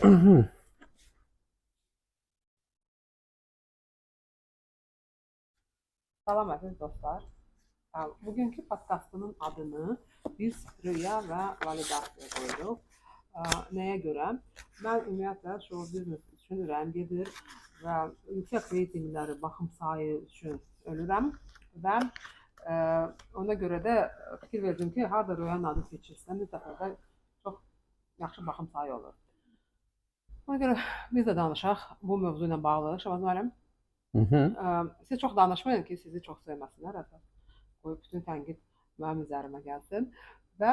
Salam əziz dostlar. Bugünkü podkastımın adını biz rüya və validasiya qoyduq. Nəyə görə? Mən ümumiyyətlə show business üçün ürəyim gedir və yüksək reytingləri, baxım sayı üçün ölürəm və ona görə də fikir verdim ki, harda rüyanın adı seçilsə, mütləq çox yaxşı baxım sayı olur. Ona görə biz də danışaq bu mövzu ilə bağlı. Şahbaz müəllim. Siz çox danışmayın ki, sizi çox sevməsinlər əsas. Qoy bütün tənqid mənim üzərimə gəlsin. Və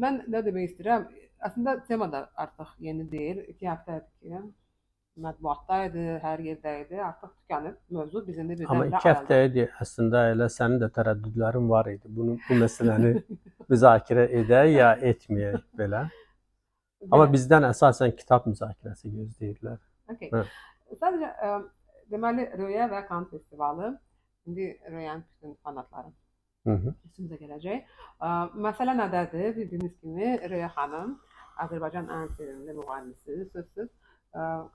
mən nə demək istəyirəm? Əslində tema da artıq yeni deyil. 2 həftədir ki, mətbuatda idi, hər yerdə idi. Artıq tükənib mövzu bizim də birdən-birə Amma 2 həftəyə əslində elə sənin də tərəddüdlərin var idi. Bu məsələni müzakirə edək ya etməyək belə. Amma bizdən əsasən kitab müzakirəsi gözləyirlər. Okay. Sadəcə deməli, Röya və Kan festivalı, indi Röyanın bütün fanatları üstümüzə gələcək. Məsələ nədədir? Bildiyiniz kimi, Röya xanım, Azərbaycan ən sevimli müğənnisi, sözsüz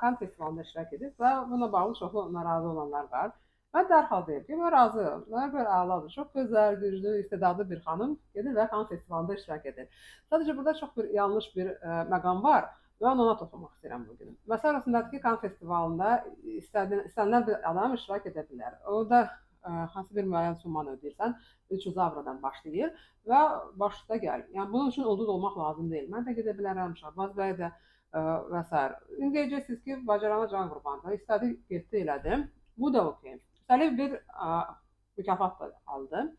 Kan festivalında iştirak edib və buna bağlı çoxlu narazı olanlar var. Mən dərhal deyim ki, mən razıyım. Mənə görə əladır. Çox gözəl, güclü, istedadlı bir xanım gedir və Kan festivalında iştirak edir. Sadəcə burada çox yanlış bir məqam var. Mən ona toxunmaq istəyirəm bugün. Məsələ arasındadır ki, Kan festivalında istənilən bir adam iştirak edə bilər. Orada hansı bir müəyyən summanı ödəyirsən, 300 avrodan başlayır və başda gəlir. Yəni bunun üçün ulduz olmaq lazım deyil. Mən də gedə bilərəm, Şahbaz bəy də və s. İndi deyəcəksiniz ki, bacarana can qurbandır. İstədi, getdi, elədi. Bu da okey. Üstəlik bir mükafat da aldı.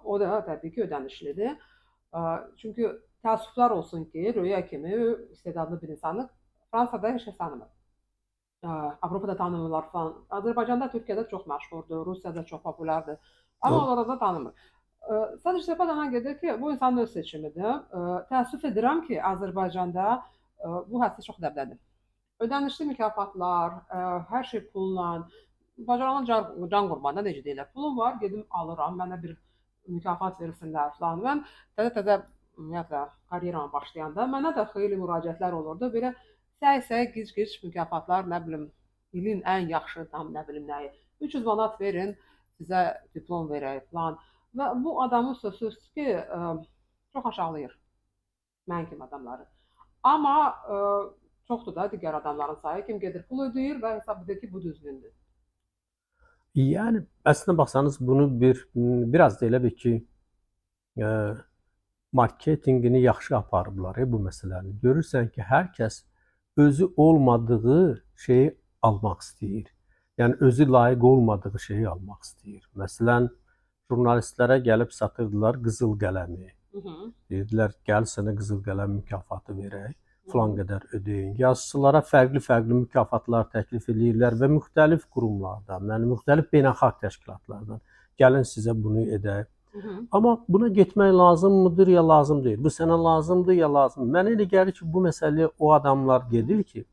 O da təbii ki, ödənişlidir. Çünki təəssüflər olsun ki, Röya kimi istedadlı bir insanı Fransada heç kəs tanımır. Avropada tanımırlar falan. Azərbaycanda, Türkiyədə çox məşhurdur, Rusiyada çox populyardır. Amma orada tanımır. Sadəcə söhbət ona gedir ki, bu insanın öz seçimidir. Təəssüf edirəm ki, Azərbaycanda bu həssə çox dəbdədir. Ödənişli mükafatlar, hər şey pulla, bacarana can qurbanına necə deyirlər, pulum var, gedim alıram, mənə bir mükafat versinlər falan. Mən təzə ümumiyyətlə karyerama başlayanda mənə də xeyli müraciətlər olurdu. Belə səy-səy, gic-gic mükafatlar, nə bilim, ilin ən yaxşı, tam nə bilim nəyi. 300 manat verin, sizə diplom verək falan. Və bu adamın sözsüz ki, çox aşağılayır mən kimi adamları. Amma çoxdur da digər adamların sayı, kim gedir pul ödəyir və hesab edir ki, bu düzgündür. Yəni əslində baxsanız bunu biraz da elə bir ki marketinqini yaxşı aparıblar bu məsələni. Görürsən ki, hər kəs özü olmadığı şeyi almaq istəyir. Yəni özü layiq olmadığı şeyi almaq istəyir. Məsələn, jurnalistlərə gəlib satırdılar qızıl qələmi. Deyirdilər, gəl sənə qızıl qələm mükafatı verək, filan qədər ödeyin. Yazıçılara fərqli mükafatlar təklif edirlər və müxtəlif qurumlardan, yəni müxtəlif beynəlxalq təşkilatlardan gəlin sizə bunu edək. Amma buna getmək lazımmıdır ya lazım deyil. Bu sənə lazımdır ya lazım. Mənə elə gəlir ki, bu məsələyə o adamlar gedir ki,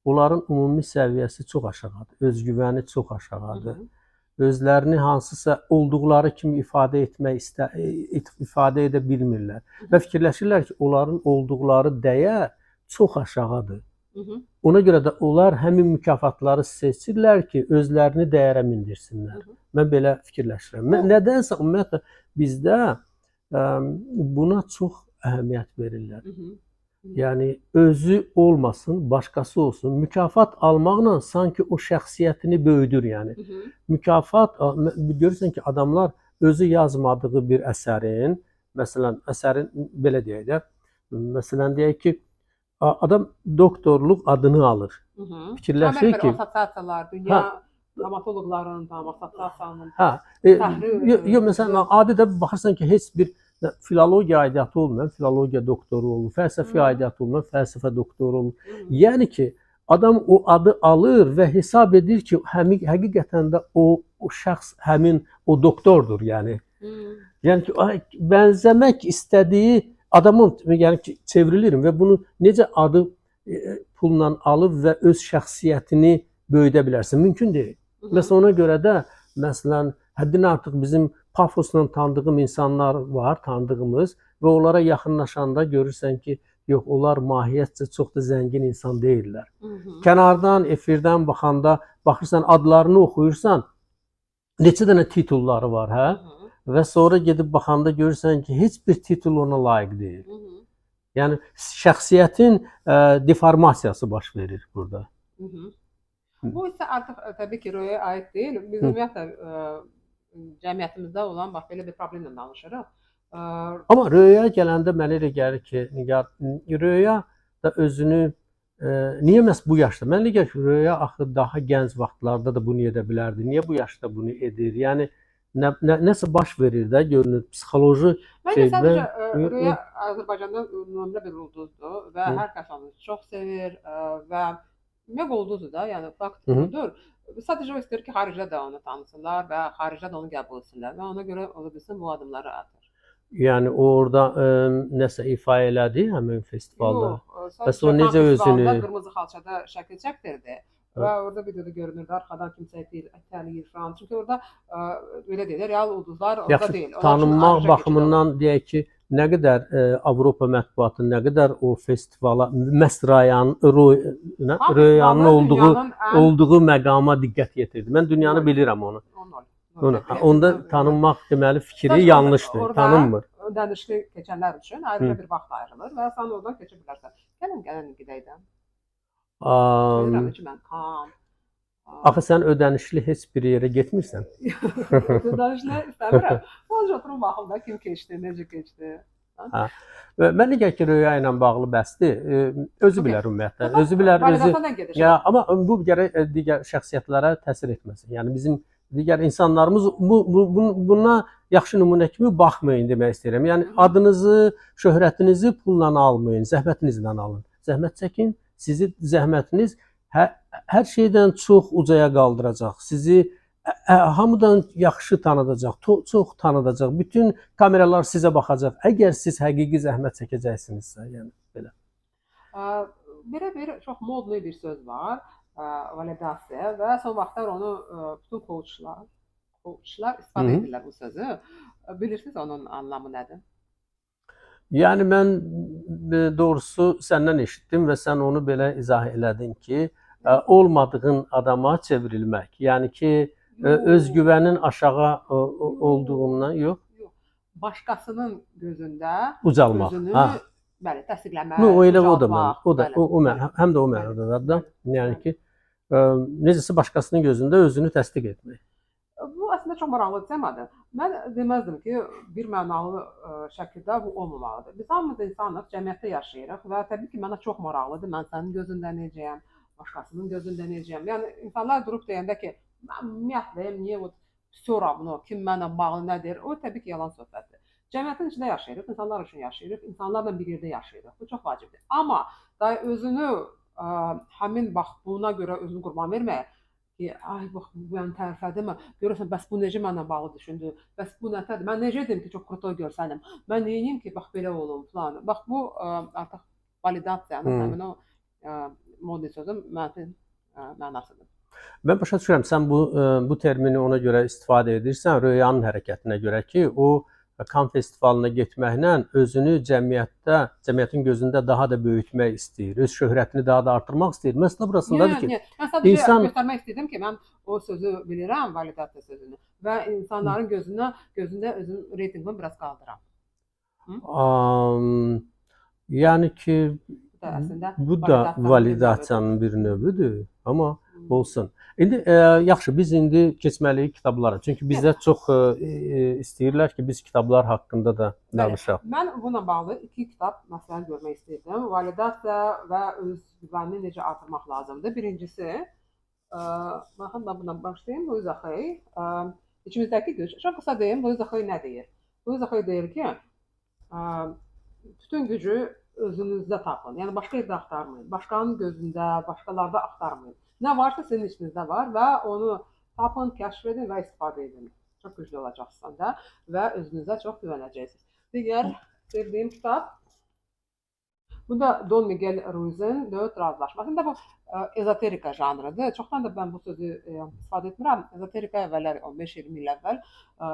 onların ümumi səviyyəsi çox aşağıdır, özgüvəni çox aşağıdır. Özlərini hansısa olduqları kimi ifadə edə bilmirlər və fikirləşirlər ki, onların olduqları dəyər çox aşağıdır. Ona görə də onlar həmin mükafatları seçirlər ki, özlərini dəyərə mindirsinlər. Mən belə fikirləşirəm. Nədənsə ümumiyyətlə bizdə buna çox əhəmiyyət verirlər. Yəni özü olmasın, başqası olsun. Mükafat almaqla sanki o şəxsiyyətini böyüdür, yəni. Mükafat görürsən ki, adamlar özü yazmadığı bir əsərin, məsələn, əsərin belə deyək də, məsələn deyək ki, adam doktorluq adını alır. Fikirləşir ki, asosiasiyalar, dünya dramatoloqların, asosiasiyanın yox, məsələn, adidə baxırsan ki, heç bir filologiya aidiyyatı olmayan, filologiya doktoru olur, fəlsəfi aidiyyatı olmayan, fəlsəfə doktoru olur. Yəni ki, adam o adı alır və hesab edir ki, həqiqətən də o şəxs həmin o doktordur, yəni. Yəni ki, bənzəmək istədiyi adamın, yəni ki, çevrilirim və bunu necə adı pulla alıb və öz şəxsiyyətini böyüdə bilərsən? Mümkün deyil. Məsələn, ona görə də, məsələn, həddindən artıq bizim pafosla tanıdığım insanlar var, tanıdığımız və onlara yaxınlaşanda görürsən ki, yox, onlar mahiyyətcə çox da zəngin insan deyillər. Kənardan, efirdən baxanda, baxırsan, adlarını oxuyursan, neçə dənə titulları var, hə? Və sonra gedib baxanda görürsən ki, heç bir titul ona layiq deyil. Yəni, şəxsiyyətin deformasiyası baş verir burada. Bu isə artıq təbii ki, Röyaya aid deyil. Biz ümumiyyətlə cəmiyyətimizdə olan bax belə bir problemlə danışırıq. Amma Röyaya gələndə mənə elə gəlir ki, Nigar, Röya da özünü niyə məhz bu yaşda? Mən elə gəlir ki, Röya axı daha gənc vaxtlarda da bunu edə bilərdi. Niyə bu yaşda bunu edir? Yəni nəsə baş verir də, görünür, psixoloji Məncə sadəcə Röya Azərbaycanda nömrə bir ulduzdur və hər kəs onu çox sevir və ümumiyyətlə ulduzdur da, yəni fakt budur. Sadəcə o istəyir ki, xaricdə də onu tanısınlar və xaricdə də onu qəbul etsinlər və ona görə ola bilsin bu addımları atır. Yəni orada nəsə ifa elədi həmin festivalda? Yox, bəs o necə özünü qırmızı xalçada şəkil çəkdirdi və orada videoda görünürdü arxadan kimsə itələyir falan. Çünki orada belə deyir, real ulduzlar orada deyil. Tanınmaq baxımından deyək ki, nə qədər Avropa mətbuatı, nə qədər o festivala məhz Röyanın olduğu məqama diqqət yetirdi. Mən dünyanı bilirəm onu. Onda tanınmaq deməli fikri yanlışdır, tanınmır. Ödənişli keçənlər üçün ayrıca bir vaxt ayrılır və sən oradan keçə bilərsən. Gəlin gedək də. Bilirəm ki, mən tam. Axı sən ödənişli heç bir yerə getmirsən. Ödənişli istəmirəm. Sadəcə oturum baxım da kim keçdi, necə keçdi. Mən digər ki, Röya ilə bağlı bəsdir. Özü bilər ümumiyyətlə. Özü bilər özü. Ya amma bu gərək digər şəxsiyyətlərə təsir etməsin. Yəni bizim digər insanlarımız buna yaxşı nümunə kimi baxmayın demək istəyirəm. Yəni adınızı, şöhrətinizi pulla almayın, zəhmətinizlə alın. Zəhmət çəkin, sizi zəhmətiniz hər şeydən çox ucaya qaldıracaq. Sizi hamıdan yaxşı tanıdacaq, çox tanıdacaq. Bütün kameralar sizə baxacaq. Əgər siz həqiqi zəhmət çəkəcəksinizsə, yəni belə. Bir çox modlu bir söz var. Validasiya və son vaxtlar onu bütün coachlar istifadə edirlər bu sözü. Bilirsiniz onun anlamı nədir? Yəni mən doğrusu səndən eşitdim və sən onu belə izah elədin ki, olmadığın adama çevrilmək. Yəni ki, özgüvənin aşağı olduğundan yox. Başqasının gözündə ucalmaq. Bəli, təsdiqləmək. O elə o da həm də o mənadadır da. Yəni ki, necəsə başqasının gözündə özünü təsdiq etmək. Bu əslində çox maraqlı temadır. Mən deməzdim ki, bir mənalı şəkildə bu olmamalıdır. Biz hamımız insanıq, cəmiyyətdə yaşayırıq və təbii ki, mənə çox maraqlıdır. Mən sənin gözündə necəyəm, başqasının gözündə necəyəm. Yəni insanlar durub deyəndə ki, mən ümumiyyətlə niyə soramno, kim mənlə bağlı nədir? O təbii ki, yalan söhbətdir. Cəmiyyətin içində yaşayırıq, insanlar üçün yaşayırıq, insanlarla bir yerdə yaşayırıq. Bu çox vacibdir. Amma özünü həmin bax buna görə özünü qurban verməyə ki, ay bax bu məni təriflədirmi? Görürsən bəs bu necə mənlə bağlı düşündü? Bəs bu nətədir? Mən necə edim ki, çox kruto görsənim? Mən nə edeyim ki, bax belə olum falan. Bax bu artıq validasiyanın həmin o model sözün mənfi mənasıdır. Mən başa düşürəm, sən bu termini ona görə istifadə edirsən, Röyanın hərəkətinə görə ki, o Kan festivalına getməklə özünü cəmiyyətin gözündə daha da böyütmək istəyir, öz şöhrətini daha da artırmaq istəyir. Məsələ burasındadır ki, mən sadəcə göstərmək istədim ki, mən o sözü bilirəm, validasiya sözünü və insanların gözündə özünün reytinqini biraz qaldıram. Yəni ki, bu da validasiyanın bir növüdür, amma olsun. İndi yaxşı, biz indi keçməliyik kitablara. Çünki bizdə çox istəyirlər ki, biz kitablar haqqında da danışaq. Mən bununla bağlı 2 kitab məsələn görmək istəyirdim. Validasiya və özgüvəni necə artırmaq lazımdır. Birincisi, baxın da bundan başlayayım. Luiza Hay, içimizdəki güc. Çox qısa deyim, Luiza Hay nə deyir? Luiza Hay deyir ki, bütün gücü özünüzdə tapın. Yəni başqa yerdə axtarmayın. Başqanın gözündə, başqalarda axtarmayın. Nə varsa sizin içinizdə var və onu tapın, kəşf edin və istifadə edin. Çox güclü olacaqsınız da və özünüzə çox güvənəcəksiniz. Digər sevdiyim kitab Bu da Don Miguel Ruiz'in Dörd Razılaşmasında bu ezoterika janrıdır. Çoxdan da ben bu sözü istifadə etmirəm. Ezoterika əvvəllər 15-20 il əvvəl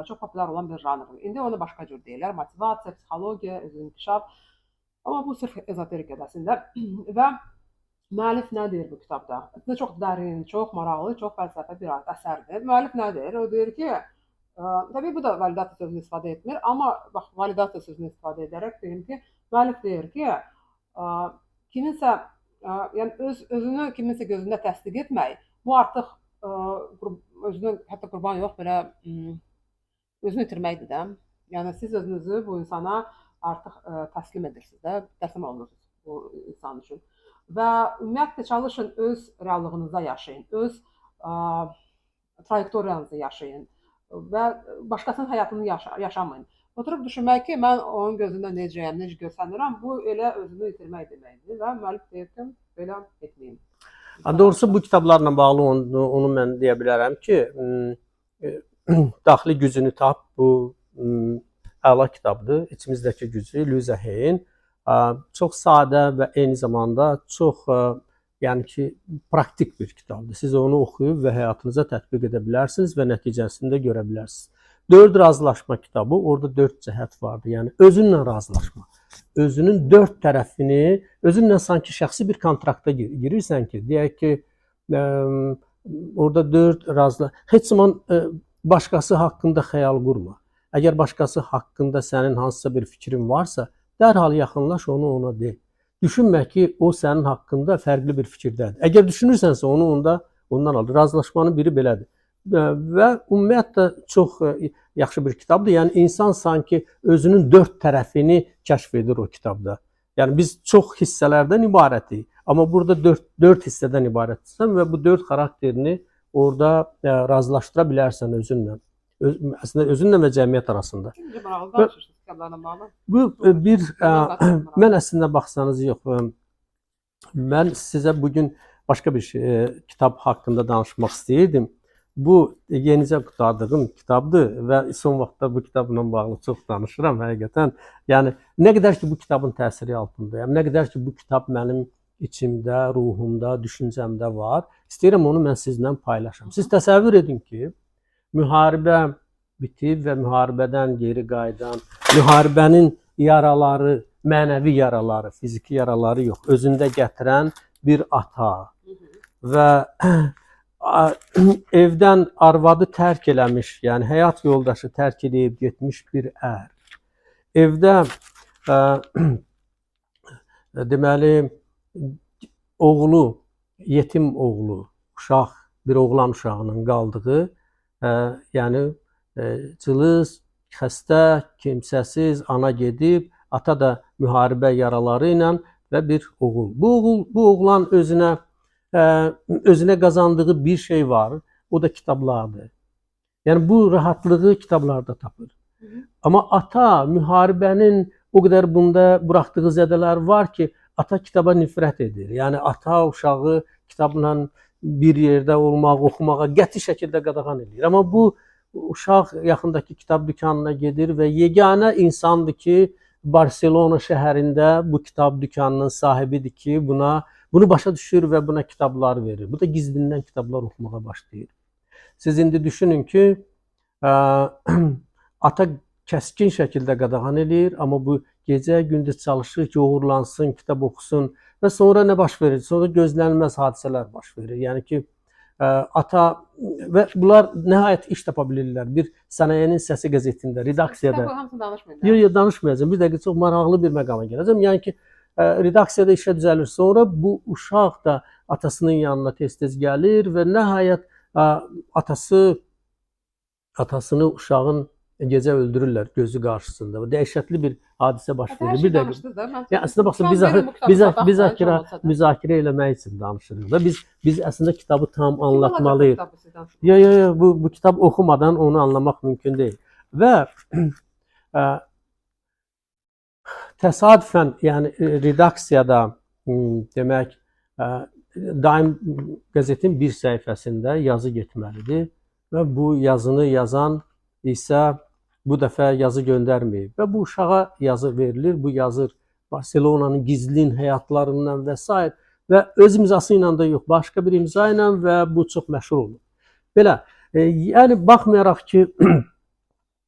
çox populyar olan bir janrdır. İndi onu başqa cür deyirlər. Motivasiya, psixologiya, özünü inkişaf. Amma bu sırf ezoterika əslində. Və müəllif nə deyir bu kitabda? Aslında çox dərin, çox maraqlı, çox fəlsəfi bir əsərdir. Müəllif nə deyir? O deyir ki, təbii bu da validasiya sözünü istifadə etmir, amma bax validasiya sözünü istifadə edərək deyim ki, müəllif deyir ki, kiminsə yəni özünü kiminsə gözündə təsdiq etmək, bu artıq özünü hətta qurban yox, belə özünü itirməkdir də. Yəni siz özünüzü bu insana artıq təslim edirsiniz də, təslim olunursunuz bu insan üçün. Və ümumiyyətlə çalışın öz reallığınıza yaşayın, öz trayektoriyanızı yaşayın və başqasının həyatını yaşamayın. Oturub düşünmək ki, mən onun gözündə necəyəm, necə görsənirəm, bu elə özünü itirmək deməkdir və müəllif deyir ki, belə etməyin. Doğrusu bu kitablarla bağlı onu mən deyə bilərəm ki, Daxili Gücünü Tap bu əla kitabdır. İçimizdəki gücü, Louisa Hay'in çox sadə və eyni zamanda çox yəni ki, praktik bir kitabdır. Siz onu oxuyub və həyatınıza tətbiq edə bilərsiniz və nəticəsini də görə bilərsiniz. 4 razılaşma kitabı, orada 4 cəhət vardır. Yəni özünlə razılaşma. Özünün 4 tərəfini, özünlə sanki şəxsi bir kontrakta girirsən ki, deyək ki, orada 4 razılaşma. Heç zaman başqası haqqında xəyal qurma. Əgər başqası haqqında sənin hansısa bir fikrin varsa, dərhal yaxınlaş, onu ona de. Düşünmə ki, o sənin haqqında fərqli bir fikirdədir. Əgər düşünürsənsə, onu ondan al. Razılaşmanın biri belədir. Və ümumiyyətlə çox yaxşı bir kitabdır. Yəni insan sanki özünün 4 tərəfini kəşf edir o kitabda. Yəni biz çox hissələrdən ibarətik, amma burada 4 hissədən ibarətsən və bu 4 xarakterini orada razılaşdıra bilərsən özünlə. Əslində özünlə və cəmiyyət arasında. Necə maraqlı danışırsınız kitablarla bağlı? Bu bir mən əslində baxsanız yox. Mən sizə bugün başqa bir kitab haqqında danışmaq istəyirdim. Bu yenicə qurtardığım kitabdır və son vaxtda bu kitabla bağlı çox danışıram həqiqətən. Yəni nə qədər ki bu kitabın təsiri altındayam, nə qədər ki bu kitab mənim içimdə, ruhumda, düşüncəmdə var, istəyirəm onu mən sizinlə paylaşam. Siz təsəvvür edin ki, müharibə bitib və müharibədən geri qayıdan, müharibənin yaraları, mənəvi yaraları, fiziki yaraları yox, özündə gətirən bir ata və evdən arvadı tərk eləmiş, yəni həyat yoldaşı tərk edib getmiş bir ər. Evdə deməli oğlu, yetim oğlu, uşaq, bir oğlan uşağının qaldığı, yəni cılız, xəstə, kimsəsiz ana gedib, ata da müharibə yaraları ilə və bir oğul. Bu oğlan özünə qazandığı bir şey var, o da kitablardır. Yəni bu rahatlığı kitablarda tapır. Amma ata müharibənin o qədər bunda buraxdığı zədələr var ki, ata kitaba nifrət edir. Yəni ata uşağı kitabla bir yerdə olmaq, oxumağa qəti şəkildə qadağan edir. Amma bu uşaq yaxındakı kitab dükanına gedir və yeganə insandır ki, Barselona şəhərində bu kitab dükanının sahibidir ki, bunu başa düşür və buna kitablar verir. Bu da gizlindən kitablar oxumağa başlayır. Siz indi düşünün ki, ata kəskin şəkildə qadağan edir, amma bu gecə gündüz çalışır ki, uğurlansın, kitab oxusun və sonra nə baş verir? Sonra gözlənilməz hadisələr baş verir. Yəni ki, ata və bunlar nəhayət iş tapa bilirlər. Bir Sənayenin Səsi qəzetində, redaksiyada. Kitabı hamısını danışmayın. Yox, danışmayacağım. Bir dəqiqə çox maraqlı bir məqama gələcəm. Yəni ki, redaksiyada işə düzəlir. Sonra bu uşaq da atasının yanına tez-tez gəlir və nəhayət atasını uşağın gecə öldürürlər gözü qarşısında. Dəhşətli bir hadisə baş verir. Bir dəqiqə. Ya əslində baxın, biz müzakirə eləmək üçün danışırıq da. Biz əslində kitabı tam anlatmalıyıq. Yox, bu kitab oxumadan onu anlamaq mümkün deyil. Və təsadüfən, yəni redaksiyada demək daim qəzetin bir səhifəsində yazı getməlidir və bu yazını yazan isə bu dəfə yazı göndərməyib və bu uşağa yazı verilir, bu yazır Barselonanın gizlin həyatlarından və s. və öz imzası ilə də yox, başqa bir imza ilə və bu çox məşhur oldu. Belə, yəni baxmayaraq ki,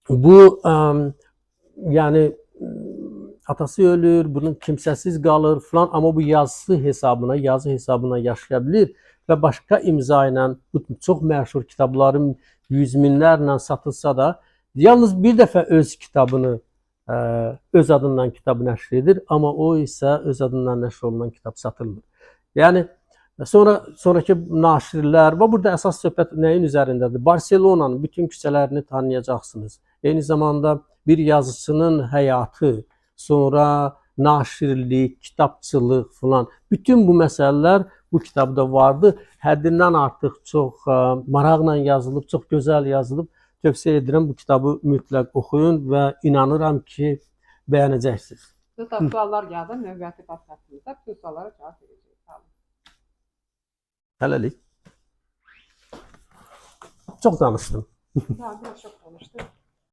bu yəni atası ölür, bunun kimsəsiz qalır falan, amma bu yazı hesabına yaşaya bilir və başqa imza ilə bu çox məşhur kitabların yüz minlərlə satılsa da, yalnız bir dəfə öz kitabını, öz adından kitab nəşr edir, amma o isə öz adından nəşr olunan kitab satılmır. Yəni, sonraki naşirlər və burada əsas söhbət nəyin üzərindədir? Barselonanın bütün küçələrini tanıyacaqsınız. Eyni zamanda bir yazıcının həyatı, sonra naşirlik, kitabçılıq falan, bütün bu məsələlər bu kitabda vardı. Həddindən artıq çox maraqla yazılıb, çox gözəl yazılıb. Tövsiyə edirəm, bu kitabı mütləq oxuyun və inanıram ki, bəyənəcəksiniz. Suallar gəldi, növbəti podkastımızda bütün suallara cavab verəcəyik. Sağ olun. Hələlik. Çox danışdım. Biraz çox danışdım.